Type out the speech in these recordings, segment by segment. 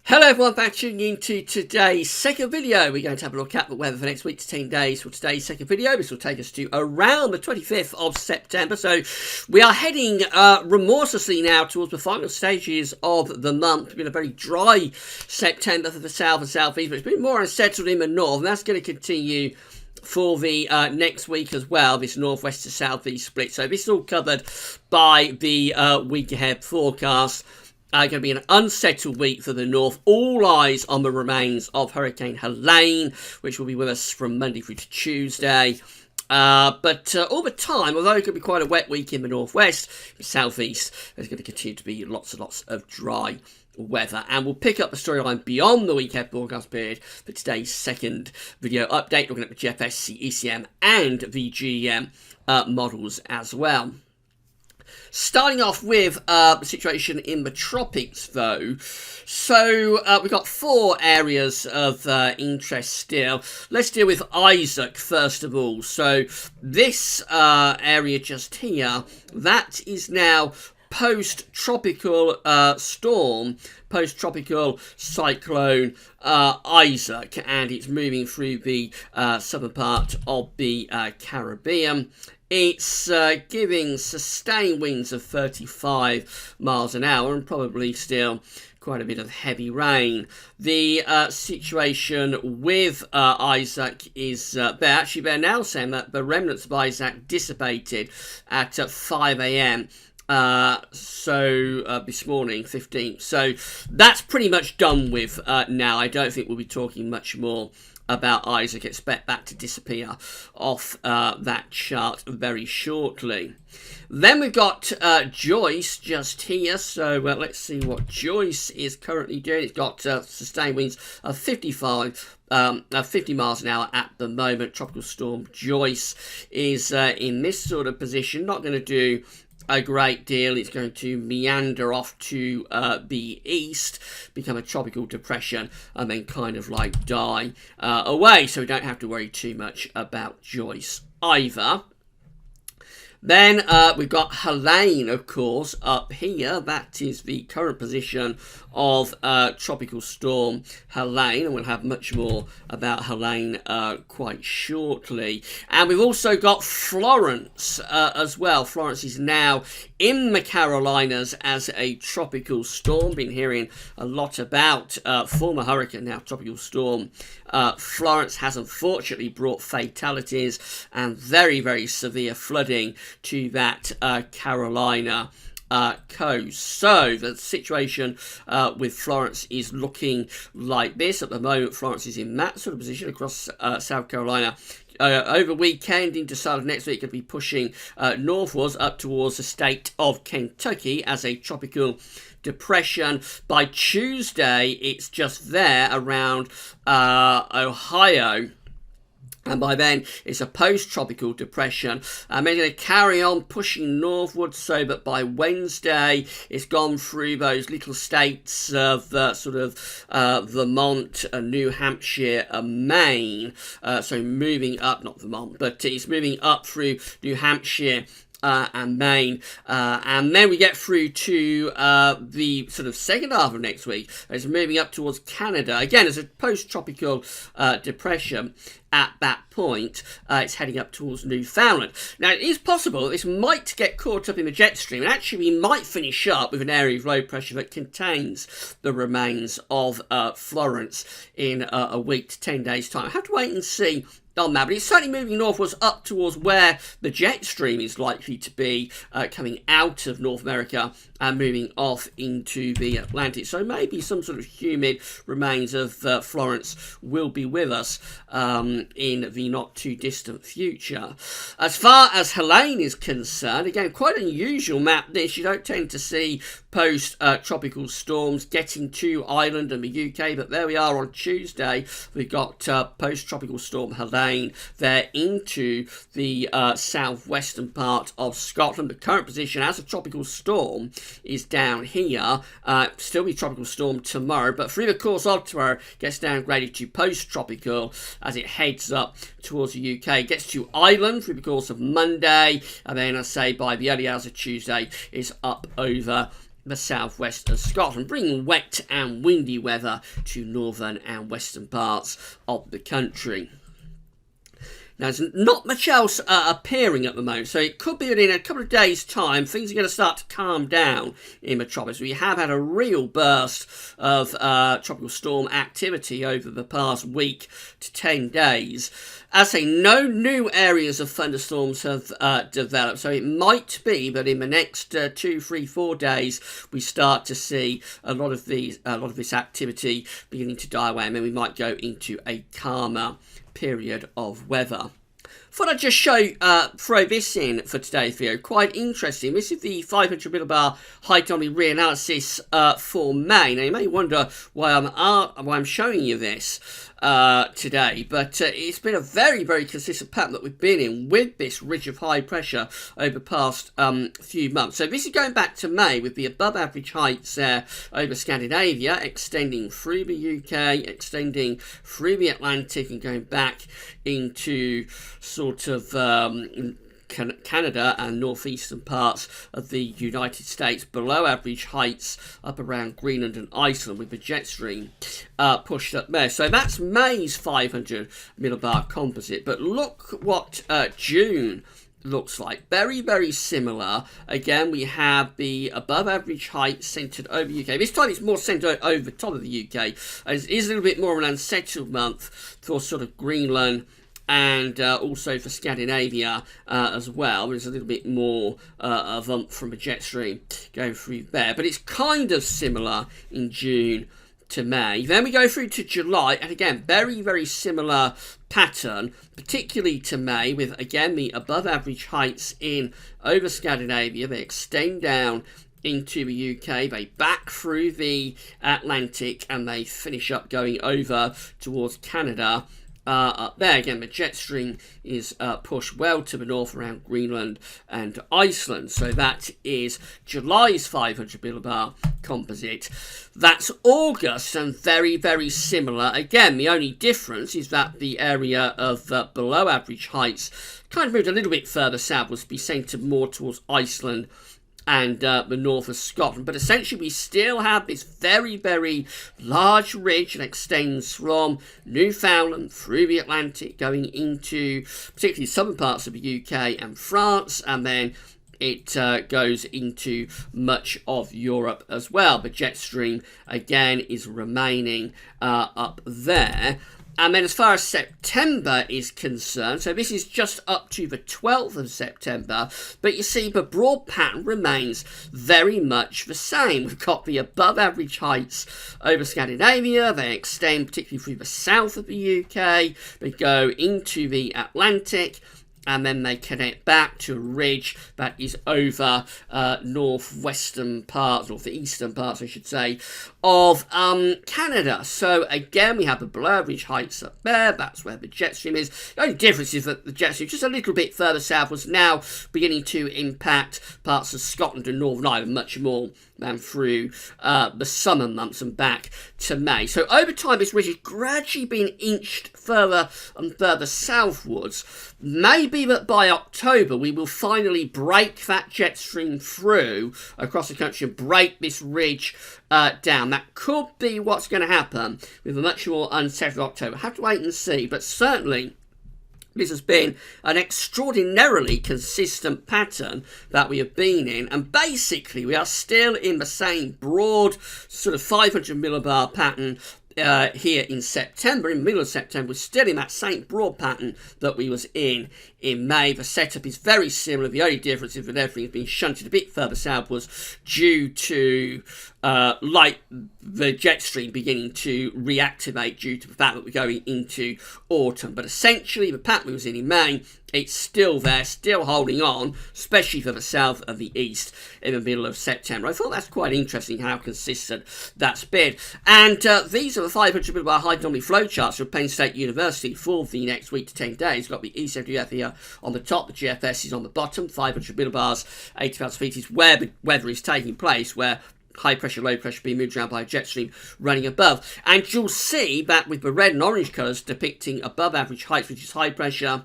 Hello everyone, back tuning into today's second video. We're going to have a look at the weather for next week to 10 days for today's second video. This will take us to around the 25th of September. So we are heading remorselessly now towards the final stages of the month. It's been a very dry September for the south and southeast, but it's been more unsettled in the north, and that's going to continue for the next week as well, this northwest to southeast split. So this is all covered by the week ahead forecast. Going to be an unsettled week for the north. All eyes on the remains of Hurricane Helene, which will be with us from Monday through to Tuesday. But all the time, although it could be quite a wet week in the northwest, the southeast, there's going to continue to be lots and lots of dry weather. And we'll pick up the storyline beyond the weekend forecast period for today's second video update, looking at the GFS, ECM and the GEM models as well. Starting off with the situation in the tropics, though. So we've got four areas of interest still. Let's deal with Isaac first of all. So this area just here, that is now post-tropical storm, post-tropical cyclone Isaac, and it's moving through the southern part of the Caribbean. It's giving sustained winds of 35 miles an hour and probably still quite a bit of heavy rain. The situation with Isaac is they're now saying that the remnants of Isaac dissipated at 5 a.m. This morning, 15th. So that's pretty much done with now. I don't think we'll be talking much more about Isaac. Expect that to disappear off that chart very shortly. Then we've got Joyce just here. So let's see what Joyce is currently doing. It's got sustained winds of 50 miles an hour at the moment. Tropical storm Joyce is in this sort of position. Not going to do a great deal. It's going to meander off to the east, become a tropical depression, and then kind of like die away. So we don't have to worry too much about Joyce either. Then we've got Helene, of course, up here. That is the current position of tropical storm Helene, and we'll have much more about Helene quite shortly. And we've also got Florence as well. Florence is now in the Carolinas as a tropical storm. Been hearing a lot about former hurricane, now tropical storm. Florence has unfortunately brought fatalities and very, very severe flooding to that Carolina coast. So the situation with Florence is looking like this. At the moment, Florence is in that sort of position across South Carolina. Over weekend into start of next week, could be pushing northwards up towards the state of Kentucky as a tropical depression. By Tuesday, it's just there around Ohio. And by then, it's a post-tropical depression. They're going to carry on pushing northwards so that by Wednesday, it's gone through those little states of Vermont, New Hampshire, and Maine. So moving up, not Vermont, but it's moving up through New Hampshire and Maine, and then we get through to the sort of second half of next week. It's moving up towards Canada again as a post-tropical depression. At that point, it's heading up towards Newfoundland. Now, it is possible that this might get caught up in the jet stream, and actually we might finish up with an area of low pressure that contains the remains of Florence in a week to 10 days' time. I have to wait and see on that, but it's certainly moving northwards up towards where the jet stream is likely to be coming out of North America and moving off into the Atlantic. So maybe some sort of humid remains of Florence will be with us in the not too distant future. As far as Helene is concerned, again, quite an unusual map this. You don't tend to see post-tropical storms getting to Ireland and the UK, but there we are on Tuesday. We've got post-tropical storm Helene there into the southwestern part of Scotland. The current position as a tropical storm is down here. Still be tropical storm tomorrow, but through the course of tomorrow, gets downgraded to post-tropical as it heads up towards the UK. Gets to Ireland through the course of Monday, and then I say by the early hours of Tuesday is up over the southwest of Scotland, bringing wet and windy weather to northern and western parts of the country. Now, there's not much else appearing at the moment, so it could be that in a couple of days' time, things are going to start to calm down in Metropolis. We have had a real burst of tropical storm activity over the past week to 10 days. As I say, no new areas of thunderstorms have developed, so it might be that in the next 2, 3, 4 days we start to see a lot of this activity beginning to die away, and then we might go into a calmer period of weather. Thought I'd just throw this in for today's video. Quite interesting. This is the 500 millibar height anomaly reanalysis for May. Now you may wonder why I'm showing you this today, but it's been a very, very consistent pattern that we've been in with this ridge of high pressure over the past few months. So this is going back to May with the above average heights there over Scandinavia, extending through the UK, extending through the Atlantic, and going back into sort of Canada and northeastern parts of the United States, below average heights up around Greenland and Iceland, with the jet stream pushed up there. So that's May's 500 millibar composite. But look what June looks like. Very, very similar. Again, we have the above average height centred over the UK. This time it's more centred over the top of the UK. It is a little bit more of an unsettled month for sort of Greenland and also for Scandinavia as well. There's a little bit more of from a jet stream going through there, but it's kind of similar in June to May. Then we go through to July, and again, very, very similar pattern, particularly to May, with again the above average heights in over Scandinavia. They extend down into the UK, they back through the Atlantic, and they finish up going over towards Canada. Up there again, the jet stream is pushed well to the north around Greenland and Iceland. So that is July's 500 millibar composite. That's August, and very, very similar. Again, the only difference is that the area of below average heights kind of moved a little bit further southwards, be centred more towards Iceland and the north of Scotland. But essentially we still have this very, very large ridge that extends from Newfoundland through the Atlantic, going into particularly southern parts of the UK and France, and then it goes into much of Europe as well. The jet stream again is remaining up there. And then as far as September is concerned, so this is just up to the 12th of September, but you see the broad pattern remains very much the same. We've got the above average heights over Scandinavia, they extend particularly through the south of the UK, they go into the Atlantic, and then they connect back to a ridge that is over northeastern parts, I should say, of Canada. So again, we have the below average heights up there. That's where the jet stream is. The only difference is that the jet stream, just a little bit further south, was now beginning to impact parts of Scotland and Northern Ireland much more than through the summer months and back to May. So over time, this ridge has gradually been inched further and further southwards. Maybe that by October we will finally break that jet stream through across the country and break this ridge down. That could be what's going to happen with a much more unsettled October. Have to wait and see, but certainly this has been an extraordinarily consistent pattern that we have been in, and basically we are still in the same broad sort of 500 millibar pattern here in September. In the middle of September, we're still in that same broad pattern that we was in May. The setup is very similar. The only difference is that everything has been shunted a bit further southwards due to like the jet stream beginning to reactivate due to the fact that we're going into autumn. But essentially, the pattern we was in May, it's still there, still holding on, especially for the south and the east in the middle of September. I thought that's quite interesting how consistent that's been. And these are the 500 millibar high anomaly flowcharts from Penn State University for the next week to 10 days. We've got the E70F here on the top, the GFS is on the bottom. 500 millibars, 80,000 feet is where the weather is taking place, where high pressure, low pressure being moved around by a jet stream running above. And you'll see that with the red and orange colours depicting above average heights, which is high pressure,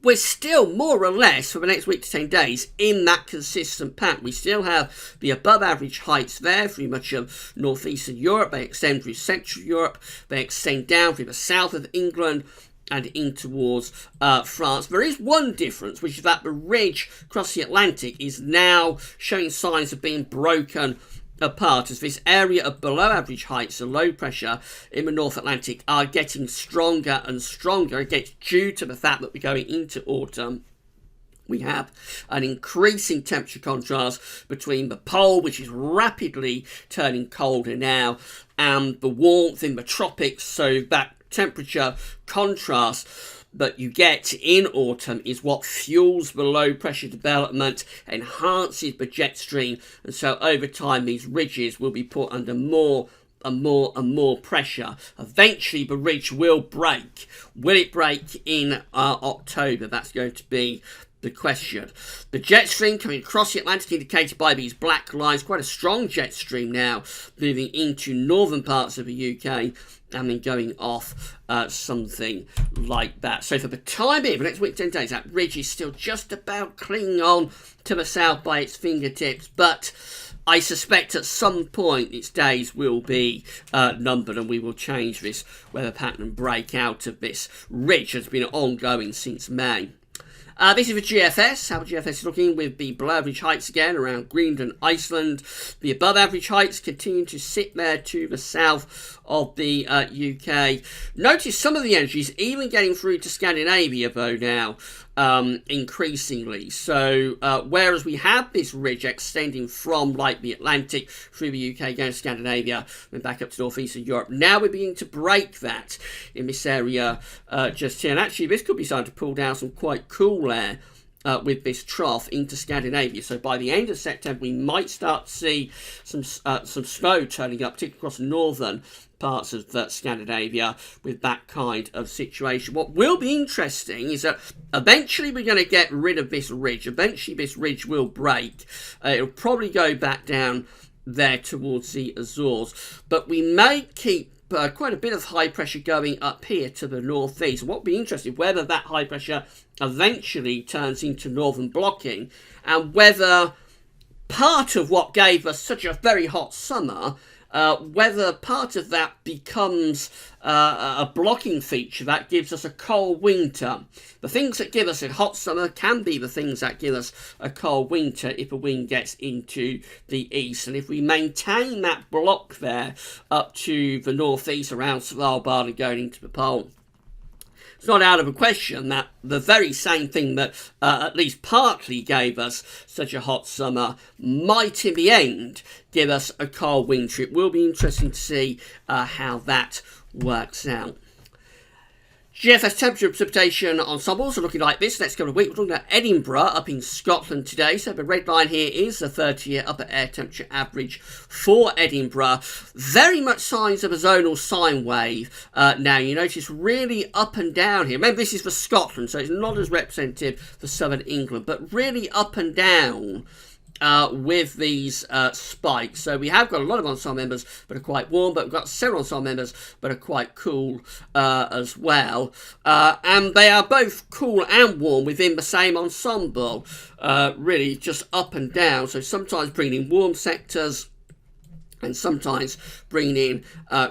we're still more or less for the next week to 10 days in that consistent pattern. We still have the above average heights there through much of northeastern Europe. They extend through central Europe. They extend down through the south of England and in towards France. There is one difference, which is that the ridge across the Atlantic is now showing signs of being broken apart, as this area of below average heights and low pressure in the North Atlantic are getting stronger and stronger. Again, due to the fact that we're going into autumn. We have an increasing temperature contrast between the pole, which is rapidly turning colder now, and the warmth in the tropics. So that temperature contrast that you get in autumn is what fuels the low pressure development, enhances the jet stream, and so over time these ridges will be put under more and more pressure. Eventually the ridge will break. Will it break in October? That's going to be the question. The jet stream coming across the Atlantic, indicated by these black lines, quite a strong jet stream now, moving into northern parts of the UK and then going off something like that. So for the time being, for the next week, 10 days, that ridge is still just about clinging on to the south by its fingertips, but I suspect at some point its days will be numbered, and we will change this weather pattern and break out of this ridge that's been ongoing since May. This is the GFS, how the GFS is looking with the below average heights again around Greenland, Iceland. The above average heights continue to sit there to the south of the UK. Notice some of the energies even getting through to Scandinavia though now, increasingly. So whereas we have this ridge extending from like the Atlantic through the UK going to Scandinavia and back up to northeastern Europe, now we're beginning to break that in this area just here. And actually this could be starting to pull down some quite cool air with this trough into Scandinavia. So by the end of September we might start to see some snow turning up, particularly across northern parts of Scandinavia with that kind of situation. What will be interesting is that eventually we're going to get rid of this ridge. Eventually this ridge will break. It'll probably go back down there towards the Azores, but we may keep quite a bit of high pressure going up here to the northeast. What will be interesting whether that high pressure eventually turns into northern blocking, and whether part of what gave us such a very hot summer, whether part of that becomes a blocking feature that gives us a cold winter. The things that give us a hot summer can be the things that give us a cold winter if a wind gets into the east. And if we maintain that block there up to the northeast around Svalbard and going into the pole, it's not out of a question that the very same thing that at least partly gave us such a hot summer might in the end give us a cold winter. It will be interesting to see how that works out. GFS temperature and precipitation ensembles are looking like this next couple of weeks. We're talking about Edinburgh up in Scotland today. So the red line here is the 30-year upper air temperature average for Edinburgh. Very much signs of a zonal sine wave. Now you notice really up and down here. Remember this is for Scotland, so it's not as representative for southern England, but really up and down with these spikes. So we have got a lot of ensemble members that are quite warm, but we've got several ensemble members that are quite cool as well. And they are both cool and warm within the same ensemble, really just up and down. So sometimes bringing in warm sectors and sometimes bringing in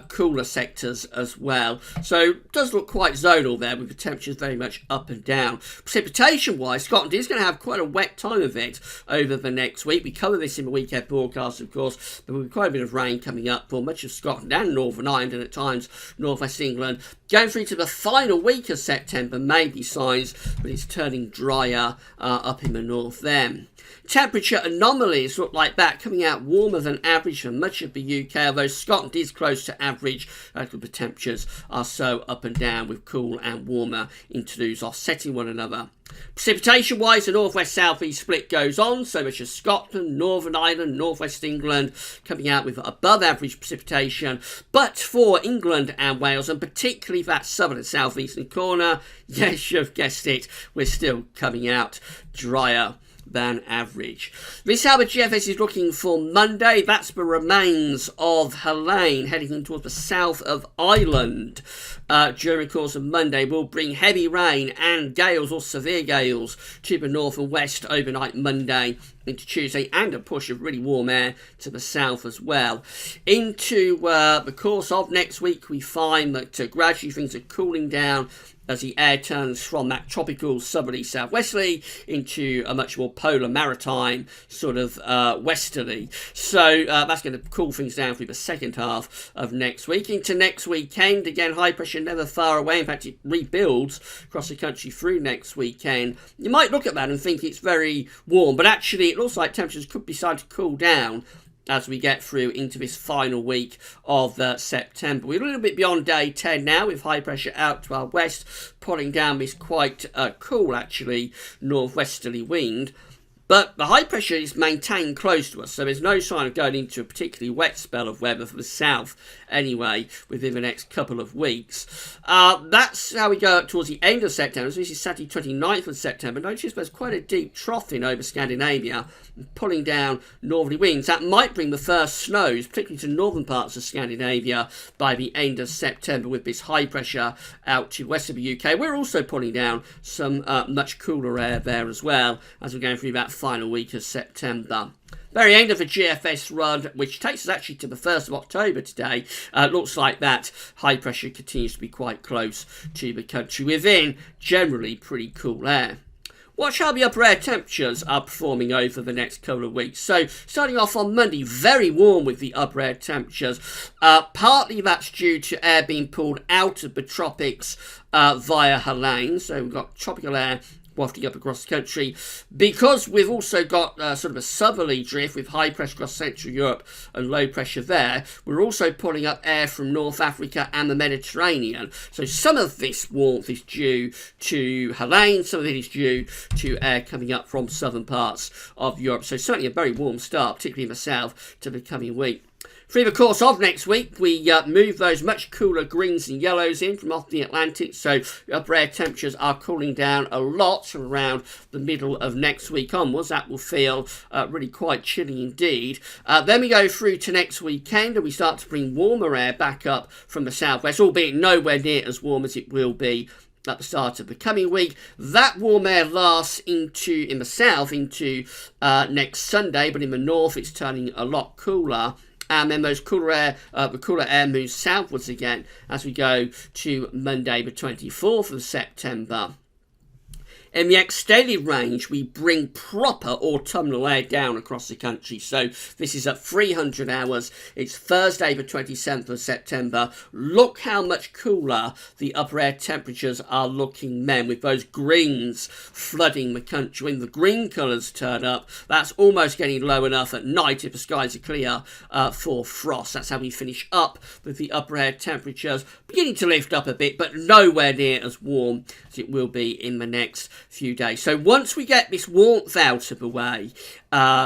cooler sectors as well. So it does look quite zonal there with the temperatures very much up and down. Precipitation-wise, Scotland is going to have quite a wet time of it over the next week. We cover this in the weekend broadcast, of course. There will be quite a bit of rain coming up for much of Scotland and Northern Ireland and at times northwest England. Going through to the final week of September, maybe signs, but it's turning drier up in the north then. Temperature anomalies look like that, coming out warmer than average for much of the UK, although Scotland is close to average. The temperatures are so up and down with cool and warmer interludes offsetting one another. Precipitation-wise, the northwest-southeast split goes on, so much as Scotland, Northern Ireland, northwest England coming out with above-average precipitation. But for England and Wales, and particularly that southern and southeastern corner, yes, you've guessed it, we're still coming out drier than average. This is how the GFS is looking for Monday. That's the remains of Helene heading in towards the south of Ireland during the course of Monday. Will bring heavy rain and gales or severe gales to the north and west overnight Monday into Tuesday, and a push of really warm air to the south as well. Into the course of next week, we find that gradually things are cooling down as the air turns from that tropical southerly southwesterly into a much more polar maritime sort of westerly. So that's going to cool things down through the second half of next week. Into next weekend, again, high pressure never far away. In fact, it rebuilds across the country through next weekend. You might look at that and think it's very warm, but actually it looks like temperatures could be starting to cool down as we get through into this final week of September. We're a little bit beyond day 10 now, with high pressure out to our west, pulling down this quite cool, actually, northwesterly wind. But the high pressure is maintained close to us, so there's no sign of going into a particularly wet spell of weather for the south anyway within the next couple of weeks. That's how we go up towards the end of September. So this is Saturday 29th of September. Notice there's quite a deep trough in over Scandinavia, pulling down northerly winds. That might bring the first snows, particularly to northern parts of Scandinavia, by the end of September, with this high pressure out to the west of the UK. We're also pulling down some much cooler air there as well as we're going through that final week of September. Very end of the GFS run, which takes us actually to the 1st of October today. Looks like that high pressure continues to be quite close to the country within generally pretty cool air. Watch how the upper air temperatures are performing over the next couple of weeks. So, starting off on Monday, very warm with the upper air temperatures. Partly that's due to air being pulled out of the tropics via Helene. So, we've got tropical air wafting up across the country, because we've also got sort of a southerly drift with high pressure across Central Europe and low pressure there. We're also pulling up air from North Africa and the Mediterranean. So some of this warmth is due to Helene, some of it is due to air coming up from southern parts of Europe. So certainly a very warm start, particularly in the south, to the coming week. Through the course of next week, we move those much cooler greens and yellows in from off the Atlantic, so upper air temperatures are cooling down a lot from around the middle of next week onwards. That will feel really quite chilly indeed. Then we go through to next weekend, and we start to bring warmer air back up from the southwest, albeit nowhere near as warm as it will be at the start of the coming week. That warm air lasts in the south into next Sunday, but in the north it's turning a lot cooler. And then those the cooler air moves southwards again as we go to Monday the 24th of September. In the extended range, we bring proper autumnal air down across the country. So this is at 300 hours. It's Thursday, the 27th of September. Look how much cooler the upper air temperatures are looking then, with those greens flooding the country. When the green colours turn up, that's almost getting low enough at night if the skies are clear for frost. That's how we finish up with the upper air temperatures beginning to lift up a bit, but nowhere near as warm as it will be in the next few days. So once we get this warmth out of the way,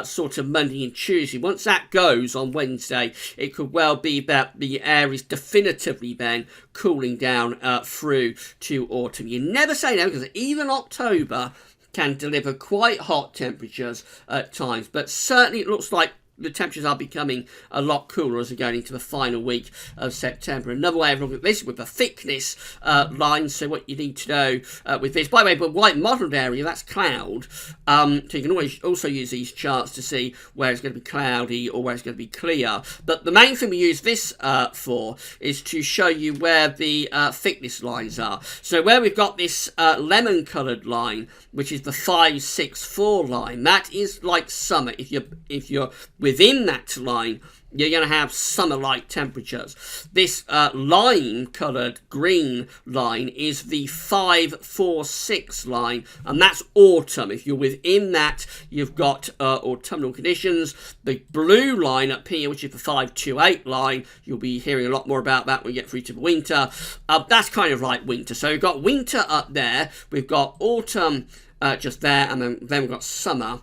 sort of Monday and Tuesday, once that goes on Wednesday, it could well be that the air is definitively then cooling down through to autumn. You never say no, because even October can deliver quite hot temperatures at times, but certainly it looks like the temperatures are becoming a lot cooler as we're going into the final week of September. Another way of looking at this with the thickness line. So what you need to know with this, by the way, but white mottled area, that's cloud. So you can always also use these charts to see where it's going to be cloudy or where it's going to be clear. But the main thing we use this for is to show you where the thickness lines are. So where we've got this lemon coloured line, which is the 564 line, that is like summer. If you're within that line, you're going to have summer-like temperatures. This lime-coloured green line is the 546 line, and that's autumn. If you're within that, you've got autumnal conditions. The blue line up here, which is the 528 line, you'll be hearing a lot more about that when we get through to the winter. That's kind of like winter. So we've got winter up there, we've got autumn just there, and then we've got summer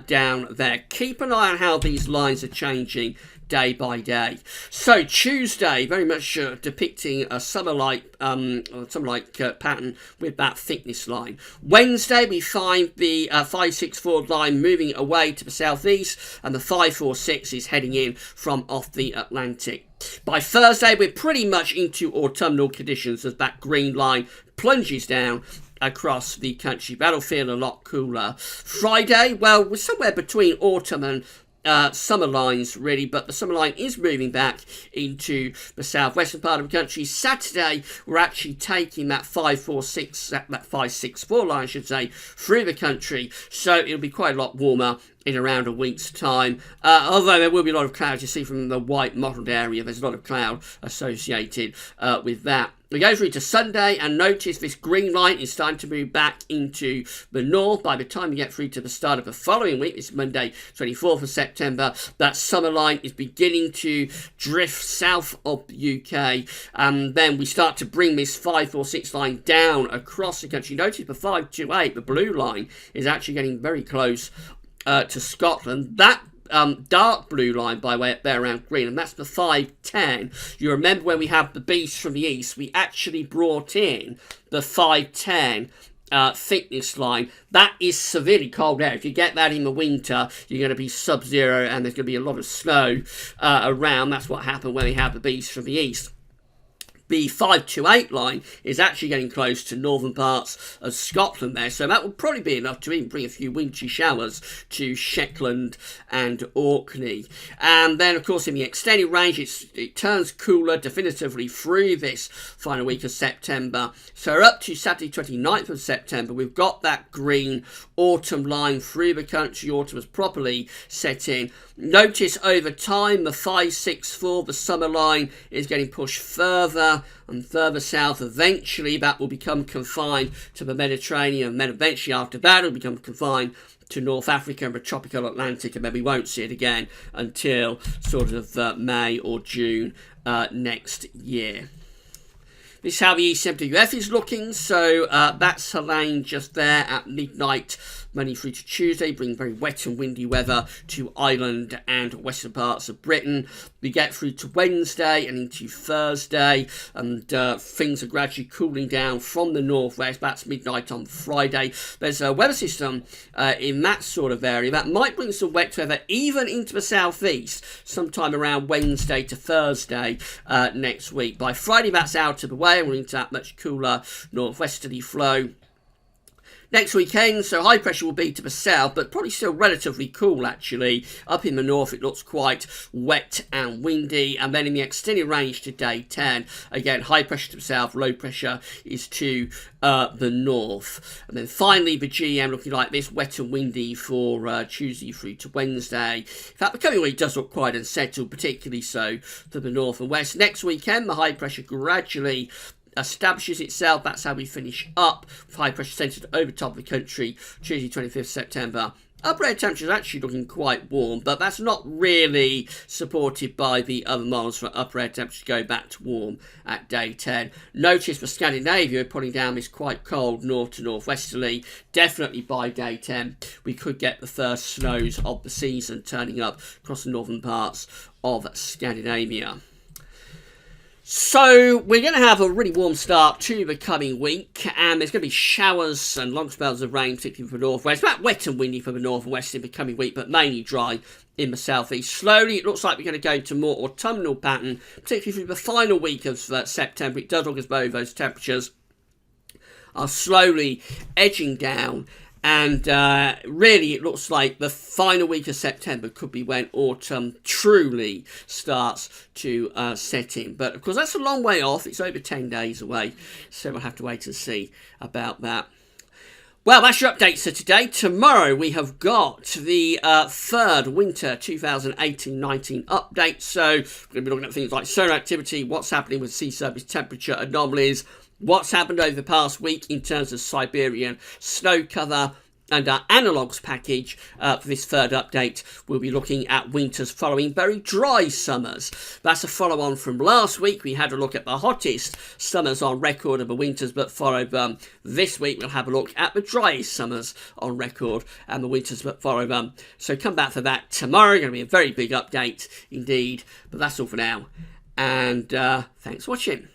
down there. Keep an eye on how these lines are changing day by day. So Tuesday, very much depicting a summer-like pattern with that thickness line. Wednesday, we find the 564 line moving away to the southeast, and the 546 is heading in from off the Atlantic. By Thursday, we're pretty much into autumnal conditions as that green line plunges down across the country. That'll feel a lot cooler. Friday, well, we're somewhere between autumn and summer lines really, but the summer line is moving back into the southwestern part of the country. Saturday, we're actually taking that 546, that 564 line, I should say, through the country, so it'll be quite a lot warmer in around a week's time, although there will be a lot of clouds. You see from the white mottled area, there's a lot of cloud associated with that. We go through to Sunday, and notice this green line is starting to move back into the north. By the time we get through to the start of the following week, it's Monday 24th of September, that summer line is beginning to drift south of the UK, and then we start to bring this 546 line down across the country. Notice the 528, the blue line, is actually getting very close to Scotland. That dark blue line by way up there around green, and that's the 510. You remember when we have the beast from the east, we actually brought in the 510 thickness line. That is severely cold air. If you get that in the winter, you're going to be sub-zero, and there's going to be a lot of snow around. That's what happened when we have the beast from the east. The 528 line is actually getting close to northern parts of Scotland there, so that will probably be enough to even bring a few wintry showers to Shetland and Orkney. And then, of course, in the extended range, it turns cooler definitively through this final week of September. So up to Saturday 29th of September, we've got that green autumn line through the country. Autumn has properly set in. Notice over time, the 564, the summer line, is getting pushed further and further south. Eventually, that will become confined to the Mediterranean, and then eventually after that, it will become confined to North Africa and the tropical Atlantic, and then we won't see it again until sort of May or June next year. This is how the ECMWF is looking. So that's Helene just there at midnight, Monday through to Tuesday, bringing very wet and windy weather to Ireland and western parts of Britain. We get through to Wednesday and into Thursday, and things are gradually cooling down from the northwest. That's midnight on Friday. There's a weather system in that sort of area that might bring some wet weather even into the southeast sometime around Wednesday to Thursday next week. By Friday, that's out of the way, and we're into that much cooler northwesterly flow next weekend. So high pressure will be to the south, but probably still relatively cool actually. Up in the north, it looks quite wet and windy. And then in the extended range to day 10, again, high pressure to the south, low pressure is to the north. And then finally, the GM looking like this, wet and windy for Tuesday through to Wednesday. In fact, the coming week does look quite unsettled, particularly so to the north and west. Next weekend, the high pressure gradually establishes itself. That's how we finish up with high pressure centred over top of the country Tuesday 25th September. Upper air temperatures actually looking quite warm, but that's not really supported by the other models for upper air temperatures go back to warm at day 10. Notice for Scandinavia, putting down this quite cold north to northwesterly. Definitely by day 10, we could get the first snows of the season turning up across the northern parts of Scandinavia. So we're going to have a really warm start to the coming week, and there's going to be showers and long spells of rain, particularly for the northwest. It's about wet and windy for the north and west in the coming week, but mainly dry in the southeast. Slowly, it looks like we're going to go to more autumnal pattern, particularly through the final week of September. It does look as though those temperatures are slowly edging down. And really, it looks like the final week of September could be when autumn truly starts to set in. But, of course, that's a long way off. It's over 10 days away, so we'll have to wait and see about that. Well, that's your updates for today. Tomorrow we have got the third winter 2018-19 update. So we're going to be looking at things like solar activity, what's happening with sea surface temperature anomalies, what's happened over the past week in terms of Siberian snow cover, And our analogues package for this third update, we'll be looking at winters following very dry summers. That's a follow-on from last week. We had a look at the hottest summers on record of the winters, but followed this week we'll have a look at the driest summers on record and the winters that follow them. So come back for that tomorrow. Going to be a very big update indeed. But that's all for now. And thanks for watching.